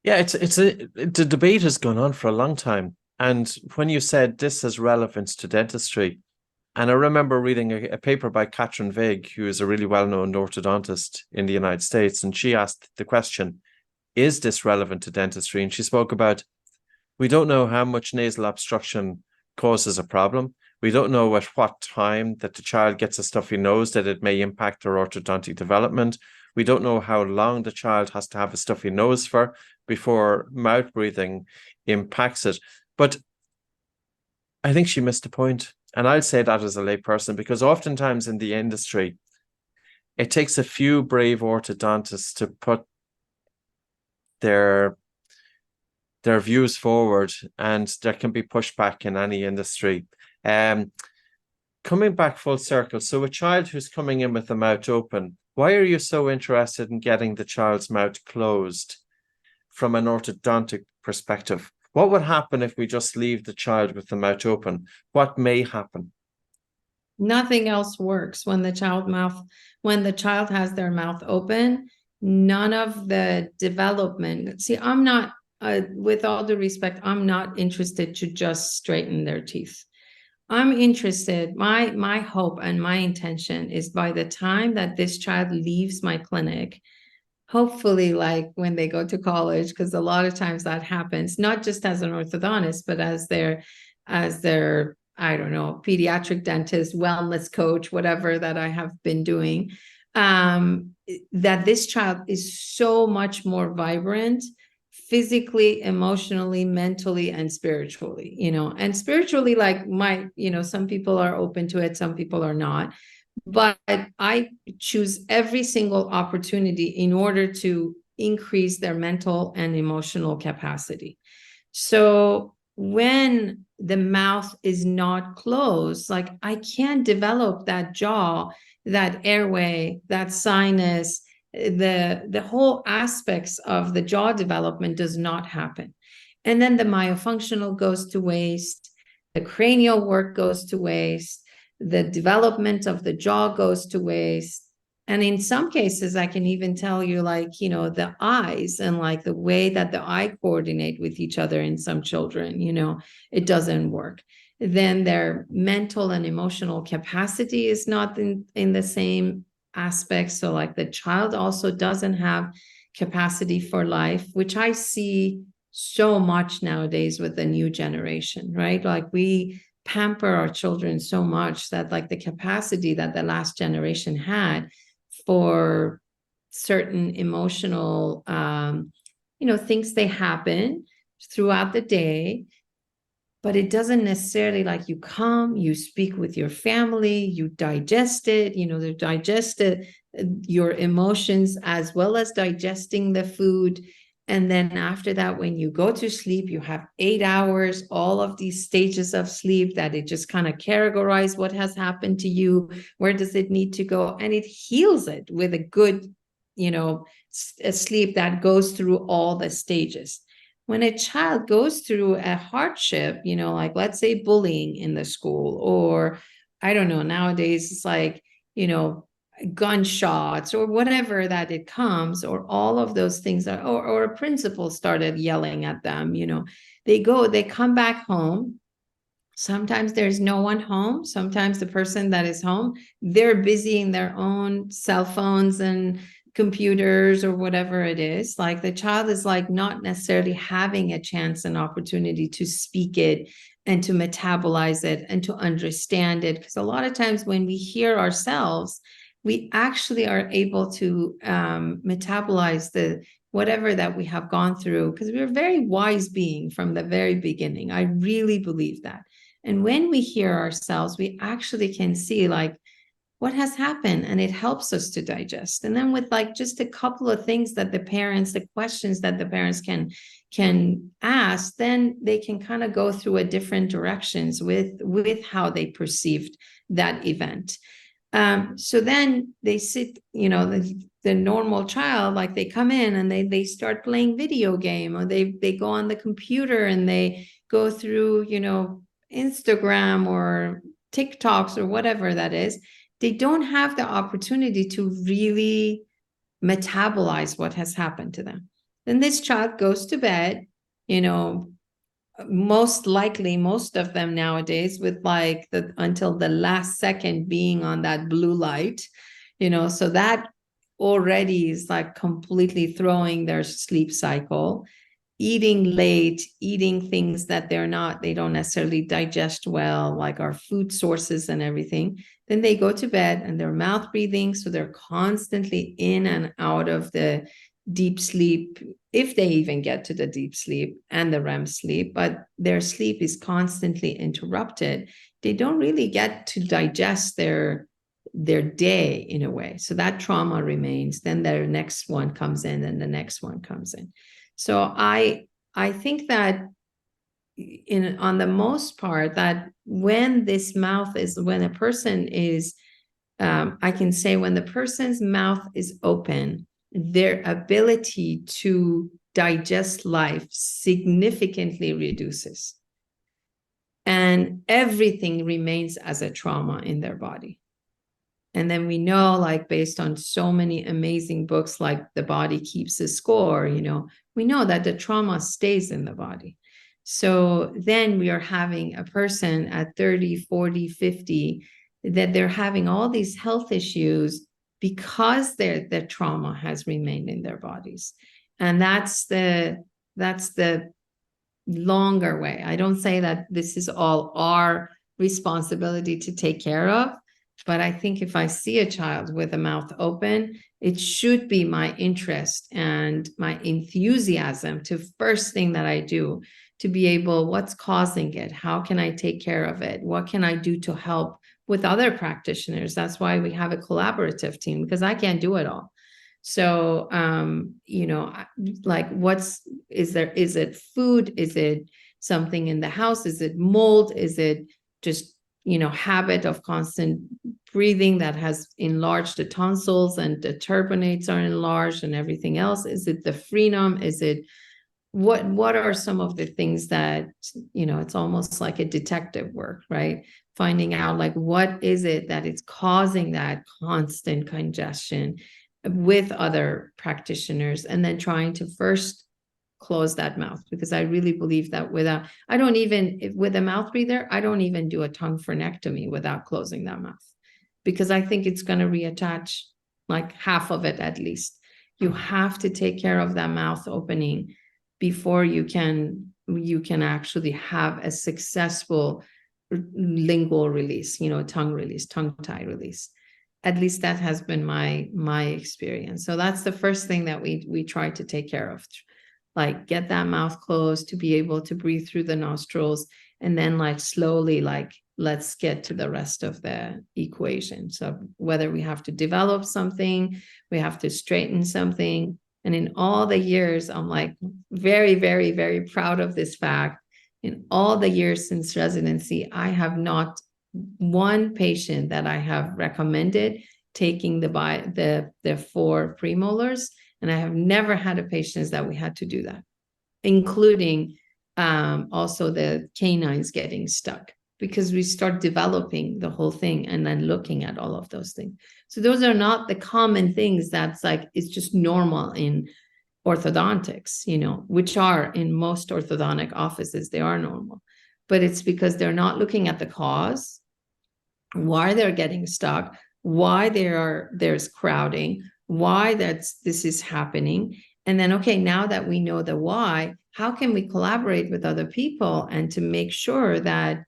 S1: Yeah, the debate has gone on for a long time. And when you said this has relevance to dentistry, and I remember reading a paper by Katrin Veig, who is a really well-known orthodontist in the United States, and she asked the question, is this relevant to dentistry? And she spoke about, we don't know how much nasal obstruction causes a problem. We don't know at what time that the child gets a stuffy nose that it may impact their orthodontic development. We don't know how long the child has to have a stuffy nose for before mouth breathing impacts it. But I think she missed the point. And I'll say that as a layperson, because oftentimes in the industry, it takes a few brave orthodontists to put their views forward, and there can be pushback in any industry. Coming back full circle, so a child who's coming in with the mouth open, why are you so interested in getting the child's mouth closed from an orthodontic perspective? What would happen if we just leave the child with the mouth open? What may happen?
S2: Nothing else works when the child has their mouth open. None of the development. See, I'm not, with all due respect, I'm not interested to just straighten their teeth. I'm interested, my hope and my intention is by the time that this child leaves my clinic, hopefully like when they go to college, because a lot of times that happens, not just as an orthodontist, but as their, I don't know, pediatric dentist, wellness coach, whatever that I have been doing, that this child is so much more vibrant, physically, emotionally, mentally, and spiritually, and spiritually, like some people are open to it, some people are not, but I choose every single opportunity in order to increase their mental and emotional capacity. So when the mouth is not closed, like I can't develop that jaw, that airway, that sinus, the whole aspects of the jaw development does not happen. And then the myofunctional goes to waste, the cranial work goes to waste, the development of the jaw goes to waste. And in some cases, I can even tell you, like, the eyes and like the way that the eye coordinate with each other in some children, it doesn't work. Then their mental and emotional capacity is not in the same aspect. So like the child also doesn't have capacity for life, which I see so much nowadays with the new generation, right? Like we pamper our children so much that like the capacity that the last generation had for certain emotional, things they happen throughout the day, but it doesn't necessarily like you come, you speak with your family, you digest it, they digest it, your emotions as well as digesting the food. And then after that, when you go to sleep, you have 8 hours, all of these stages of sleep that it just kind of categorize what has happened to you, where does it need to go, and it heals it with a good, a sleep that goes through all the stages. When a child goes through a hardship, like let's say bullying in the school, or I don't know, nowadays it's like, gunshots or whatever that it comes, or all of those things, or a principal started yelling at them, they come back home. Sometimes there's no one home. Sometimes the person that is home, they're busy in their own cell phones and computers or whatever it is. Like the child is like not necessarily having a chance and opportunity to speak it and to metabolize it and to understand it. Because a lot of times when we hear ourselves, we actually are able to metabolize the whatever that we have gone through, because we're a very wise being from the very beginning. I really believe that. And when we hear ourselves, we actually can see like what has happened, and it helps us to digest. And then with like just a couple of things that the questions that the parents can ask, then they can kind of go through a different directions with how they perceived that event. So then they sit, the normal child, like they come in and they start playing video game, or they go on the computer and they go through, Instagram or TikToks or whatever that is. They don't have the opportunity to really metabolize what has happened to them. Then this child goes to bed, most likely, most of them nowadays with like until the last second being on that blue light, so that already is like completely throwing their sleep cycle, eating late, eating things that they don't necessarily digest well, like our food sources and everything. Then they go to bed and they're mouth breathing. So they're constantly in and out of the deep sleep, if they even get to the deep sleep and the REM sleep, but their sleep is constantly interrupted. They don't really get to digest their day in a way. So that trauma remains. Then their next one comes in and the next one comes in. So I think that on the most part, that when a person is, I can say when the person's mouth is open, their ability to digest life significantly reduces. And everything remains as a trauma in their body. And then we know, like, based on so many amazing books, like The Body Keeps a Score, we know that the trauma stays in the body. So then we are having a person at 30, 40, 50, that they're having all these health issues because the trauma has remained in their bodies. And that's the longer way. I don't say that this is all our responsibility to take care of, but I think if I see a child with a mouth open, it should be my interest and my enthusiasm to first thing that I do to be able, what's causing it? How can I take care of it? What can I do to help with other practitioners? That's why we have a collaborative team, because I can't do it all. So, like, is it food? Is it something in the house? Is it mold? Is it just, habit of constant breathing that has enlarged the tonsils and the turbinates are enlarged and everything else? Is it the frenum? Is it, what are some of the things that, it's almost like a detective work, right? Finding out, like, what is it that is causing that constant congestion with other practitioners, and then trying to first close that mouth, because I really believe that with a mouth breather, I don't even do a tongue frenectomy without closing that mouth, because I think it's going to reattach like half of it at least. You have to take care of that mouth opening before you can actually have a successful lingual release, tongue release, tongue tie release. At least that has been my experience. So that's the first thing that we try to take care of, like get that mouth closed to be able to breathe through the nostrils, and then like slowly, like, let's get to the rest of the equation. So whether we have to develop something, we have to straighten something. And in all the years, I'm like very, very, very proud of this fact. In all the years since residency, I have not one patient that I have recommended taking the 4 premolars, and I have never had a patient that we had to do that, including also the canines getting stuck, because we start developing the whole thing and then looking at all of those things. So those are not the common things that's like, it's just normal in orthodontics, which are in most orthodontic offices, they are normal, but it's because they're not looking at the cause, why they're getting stuck, why there's crowding, why this is happening. And then, okay, now that we know the why, how can we collaborate with other people and to make sure that,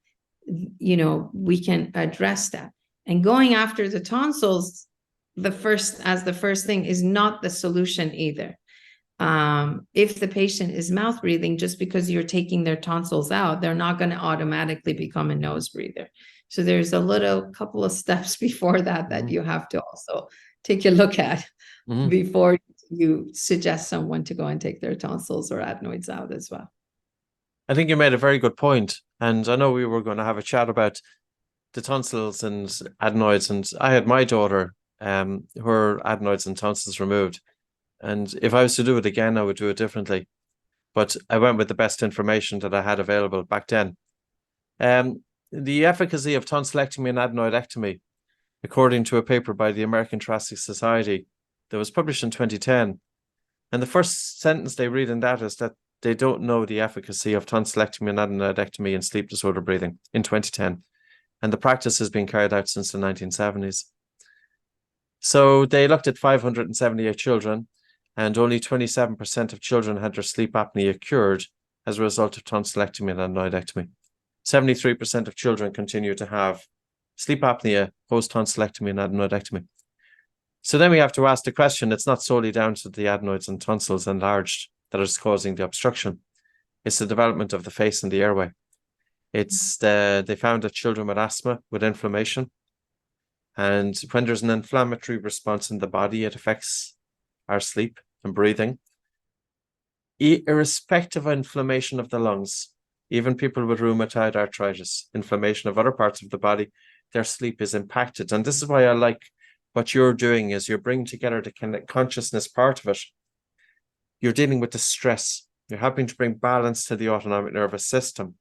S2: we can address that? And going after the tonsils, the first thing is not the solution either. If the patient is mouth breathing, just because you're taking their tonsils out, they're not going to automatically become a nose breather. So there's a couple of steps before that you have to also take a look at before you suggest someone to go and take their tonsils or adenoids out as well.
S1: I think you made a very good point. And I know we were going to have a chat about the tonsils and adenoids. And I had my daughter, her adenoids and tonsils removed. And if I was to do it again, I would do it differently. But I went with the best information that I had available back then. The efficacy of tonsillectomy and adenoidectomy, according to a paper by the American Thoracic Society that was published in 2010. And the first sentence they read in that is that they don't know the efficacy of tonsillectomy and adenoidectomy in sleep disorder breathing in 2010. And the practice has been carried out since the 1970s. So they looked at 578 children, and only 27% of children had their sleep apnea cured as a result of tonsillectomy and adenoidectomy. 73% of children continue to have sleep apnea post-tonsillectomy and adenoidectomy. So then we have to ask the question, it's not solely down to the adenoids and tonsils enlarged that is causing the obstruction. It's the development of the face and the airway. They found that children with asthma, with inflammation, and when there's an inflammatory response in the body, it affects our sleep and breathing. Irrespective of inflammation of the lungs, even people with rheumatoid arthritis, inflammation of other parts of the body, their sleep is impacted. And this is why I like what you're doing is you're bringing together the kind of consciousness part of it. You're dealing with the stress. You're helping to bring balance to the autonomic nervous system.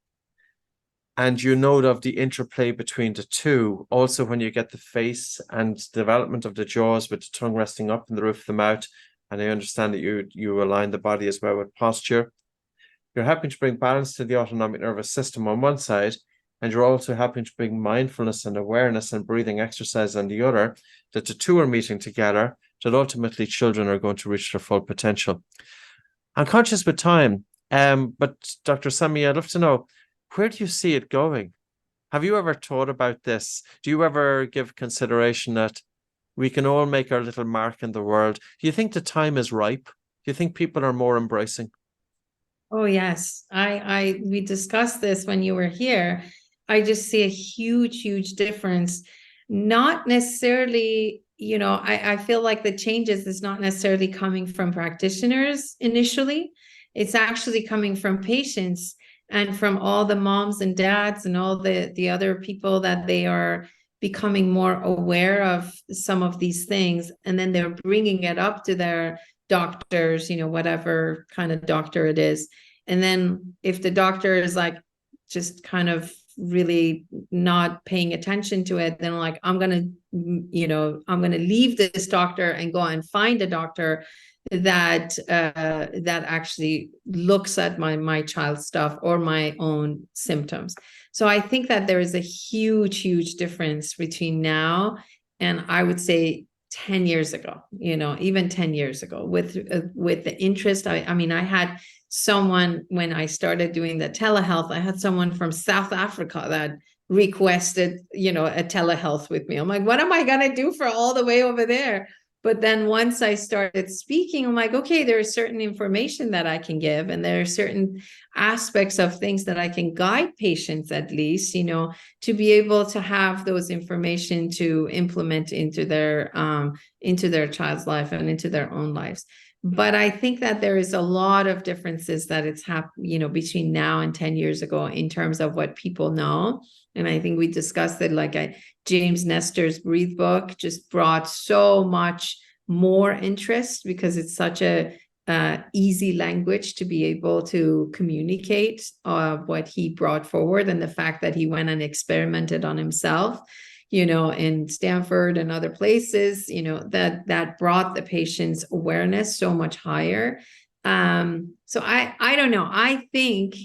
S1: And you know of the interplay between the two. Also, when you get the face and development of the jaws with the tongue resting up in the roof of the mouth, and I understand that you align the body as well with posture, you're helping to bring balance to the autonomic nervous system on one side, and you're also helping to bring mindfulness and awareness and breathing exercise on the other, that the two are meeting together, that ultimately children are going to reach their full potential. I'm conscious with time, but Dr. Sami, I'd love to know, where do you see it going? Have you ever thought about this? Do you ever give consideration that we can all make our little mark in the world? Do you think the time is ripe? Do you think people are more embracing?
S2: Oh, yes. We discussed this when you were here. I just see a huge difference. Not necessarily, I feel like the changes is not necessarily coming from practitioners initially. It's actually coming from patients and from all the moms and dads and all the other people that they are becoming more aware of some of these things. And then they're bringing it up to their doctors, whatever kind of doctor it is. And then if the doctor is like just kind of really not paying attention to it, then like, I'm going to leave this doctor and go and find a doctor that actually looks at my child's stuff or my own symptoms. So I think that there is a huge difference between now and I would say 10 years ago, even 10 years ago with the interest. I mean, I had someone, when I started doing the telehealth, I had someone from South Africa that requested, a telehealth with me. I'm like, what am I going to do for all the way over there? But then once I started speaking, I'm like, okay, there is certain information that I can give, and there are certain aspects of things that I can guide patients, at least, to be able to have those information to implement into their child's life and into their own lives. But I think that there is a lot of differences that it's happened, between now and 10 years ago in terms of what people know. And I think we discussed that, James Nestor's Breathe book just brought so much more interest because it's such a easy language to be able to communicate what he brought forward, and the fact that he went and experimented on himself, in Stanford and other places, that brought the patient's awareness so much higher. So I don't know. I think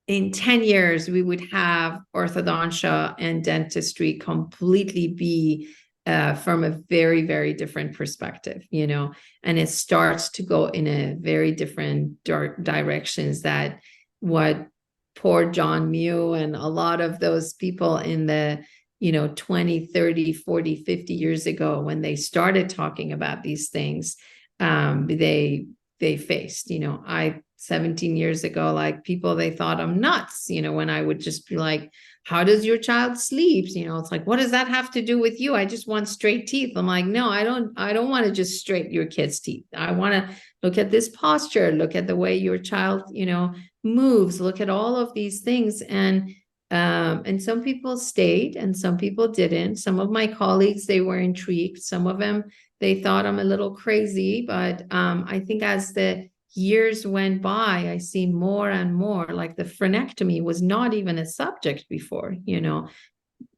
S2: in 10 years, we would have orthodontia and dentistry completely be from a very, very different perspective, and it starts to go in a very different directions that what poor John Mew and a lot of those people in the 20, 30, 40, 50 years ago, when they started talking about these things, they faced, 17 years ago, people, they thought I'm nuts, when I would just be like, how does your child sleep? It's like, what does that have to do with you? I just want straight teeth. I'm like, no, I don't want to just straighten your kid's teeth. I want to look at this posture, look at the way your child, moves, look at all of these things. And some people stayed and some people didn't. Some of my colleagues, they were intrigued. Some of them, they thought I'm a little crazy, but I think as the years went by, I see more and more, like the frenectomy was not even a subject before,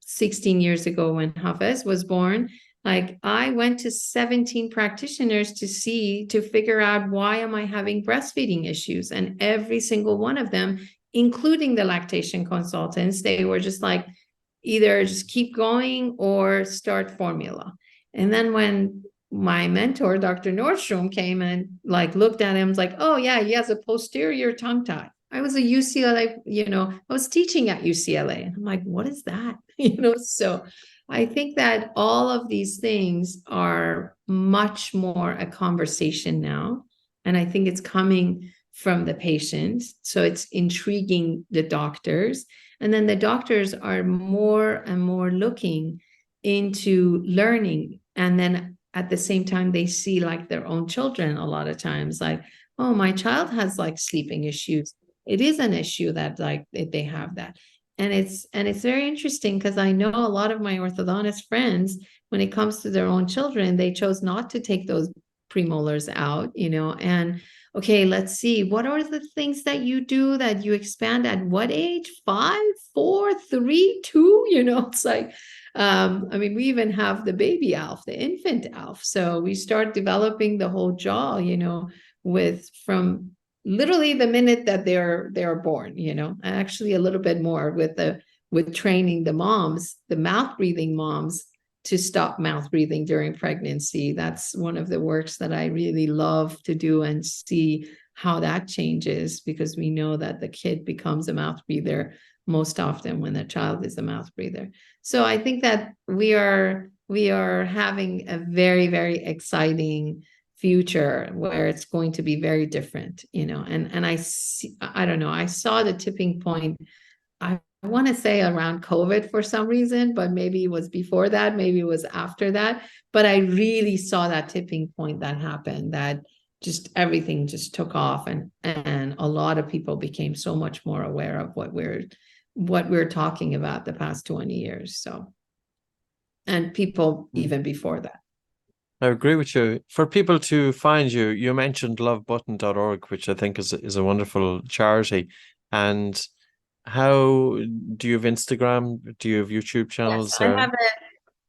S2: 16 years ago when Hafez was born. Like, I went to 17 practitioners to figure out, why am I having breastfeeding issues? And every single one of them, including the lactation consultants, they were just like, either just keep going or start formula. And then when my mentor, Dr. Nordstrom, came and like looked at him, was like, oh yeah, he has a posterior tongue tie. I was a UCLA, I was teaching at UCLA. And I'm like, what is that? So I think that all of these things are much more a conversation now. And I think it's coming from the patients. So it's intriguing the doctors. And then the doctors are more and more looking into learning. And then at the same time, they see like their own children a lot of times, like, oh, my child has like sleeping issues. It is an issue that like they have that. And it's very interesting because I know a lot of my orthodontist friends, when it comes to their own children, they chose not to take those premolars out, and okay, let's see, what are the things that you do that you expand at what age? 5, 4, 3, 2, it's like, I mean, we even have the baby ALF, the infant ALF. So we start developing the whole jaw, with from literally the minute that they're born, actually a little bit more with training the moms, the mouth breathing moms, to stop mouth breathing during pregnancy. That's one of the works that I really love to do and see how that changes, because we know that the kid becomes a mouth breather most often when the child is a mouth breather. So I think that we are having a very, very exciting future where it's going to be very different, and I don't know, I saw the tipping point. I want to say around COVID for some reason, but maybe it was before that, maybe it was after that. But I really saw that tipping point that happened, that just everything just took off, and a lot of people became so much more aware of what we're talking about the past 20 years. So, and people even before that.
S1: I agree with you. For people to find you, you mentioned lovebutton.org, which I think is a wonderful charity. And how do you have Instagram? Do you have YouTube channels?
S2: Yes,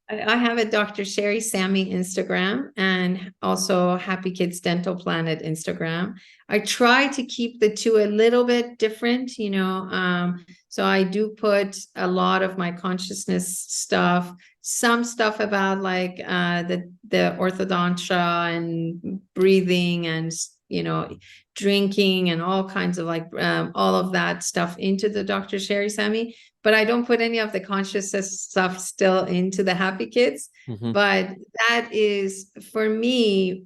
S2: I have a Dr. Sherry Sami Instagram, and also Happy Kids Dental Planet Instagram. I try to keep the two a little bit different, so I do put a lot of my consciousness stuff, some stuff about like the orthodontia and breathing and drinking and all kinds of like all of that stuff into the Dr. Sherry Sami. But I don't put any of the consciousness stuff still into the Happy Kids.
S1: Mm-hmm.
S2: But that is, for me,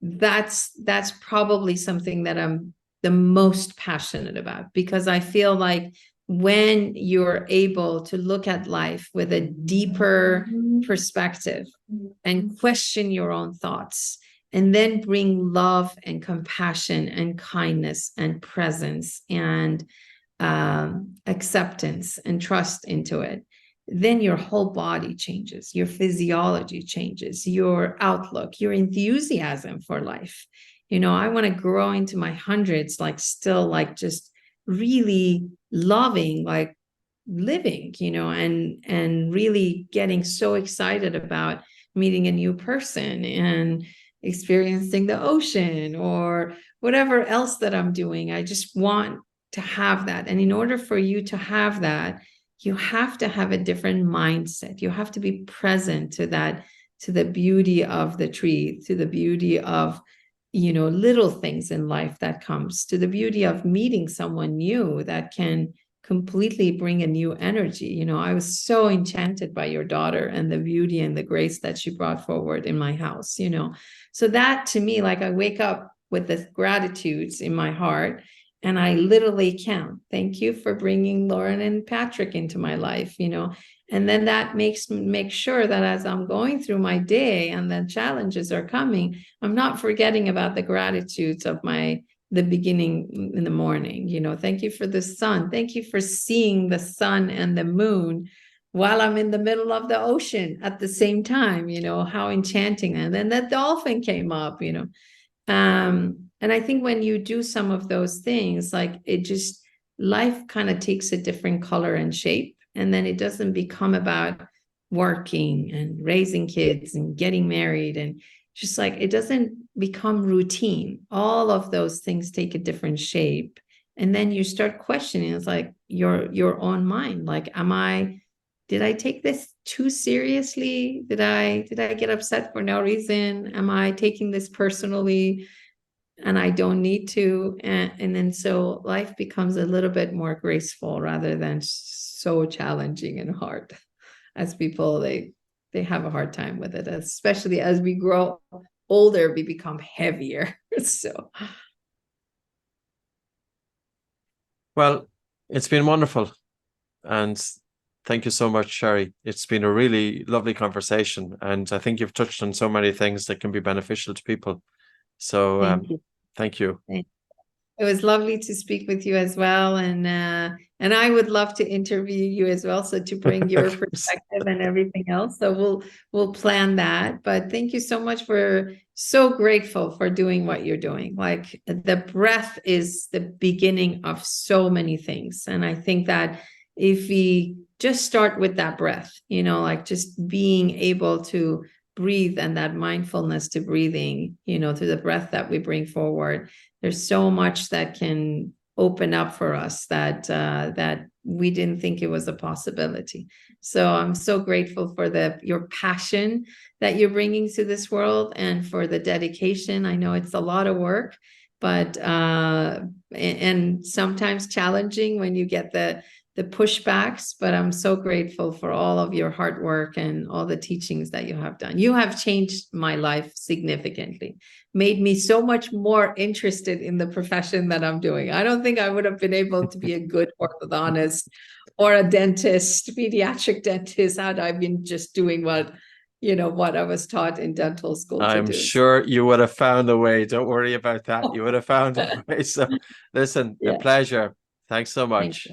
S2: that's probably something that I'm the most passionate about, because I feel like when you're able to look at life with a deeper perspective and question your own thoughts, and then bring love and compassion and kindness and presence and acceptance and trust into it, then your whole body changes, your physiology changes, your outlook, your enthusiasm for life. I want to grow into my hundreds, like still like just really loving, like living, and really getting so excited about meeting a new person and experiencing the ocean or whatever else that I'm doing. I just want to have that. And in order for you to have that, you have to have a different mindset. You have to be present to that, to the beauty of the tree, to the beauty of, little things in life that comes, to the beauty of meeting someone new that can completely bring a new energy. I was so enchanted by your daughter and the beauty and the grace that she brought forward in my house, So that to me, like I wake up with the gratitudes in my heart, and I literally count. Thank you for bringing Lauren and Patrick into my life, and then that makes sure that as I'm going through my day and the challenges are coming, I'm not forgetting about the gratitudes of the beginning in the morning. Thank you for the sun. Thank you for seeing the sun and the moon while I'm in the middle of the ocean at the same time, how enchanting. And then the dolphin came up, and I think when you do some of those things, like life kind of takes a different color and shape. And then it doesn't become about working and raising kids and getting married, and just like it doesn't become routine. All of those things take a different shape. And then you start questioning, it's like your own mind. Like, am I did I take this too seriously? Did I get upset for no reason? Am I taking this personally? And I don't need to. And then so life becomes a little bit more graceful rather than so challenging and hard. As people, they have a hard time with it, especially as we grow older, we become heavier. So,
S1: Well, it's been wonderful. And thank you so much, Sherry. It's been a really lovely conversation. And I think you've touched on so many things that can be beneficial to people. So
S2: thank you.
S1: thank you.
S2: It was lovely to speak with you as well. And I would love to interview you as well. So to bring your perspective and everything else. So we'll plan that. But thank you so much. We're so grateful for doing what you're doing. Like the breath is the beginning of so many things. And I think that if we just start with that breath, like just being able to breathe and that mindfulness to breathing, to the breath that we bring forward, there's so much that can open up for us that we didn't think it was a possibility. So I'm so grateful for your passion that you're bringing to this world and for the dedication. I know it's a lot of work, but and sometimes challenging when you get the pushbacks, but I'm so grateful for all of your hard work and all the teachings that you have done. You have changed my life significantly, made me so much more interested in the profession that I'm doing. I don't think I would have been able to be a good orthodontist or a dentist, pediatric dentist, had I been just doing what I was taught in dental school to do.
S1: I'm sure you would have found a way. Don't worry about that. You would have found a way. So listen, a pleasure. Thanks so much.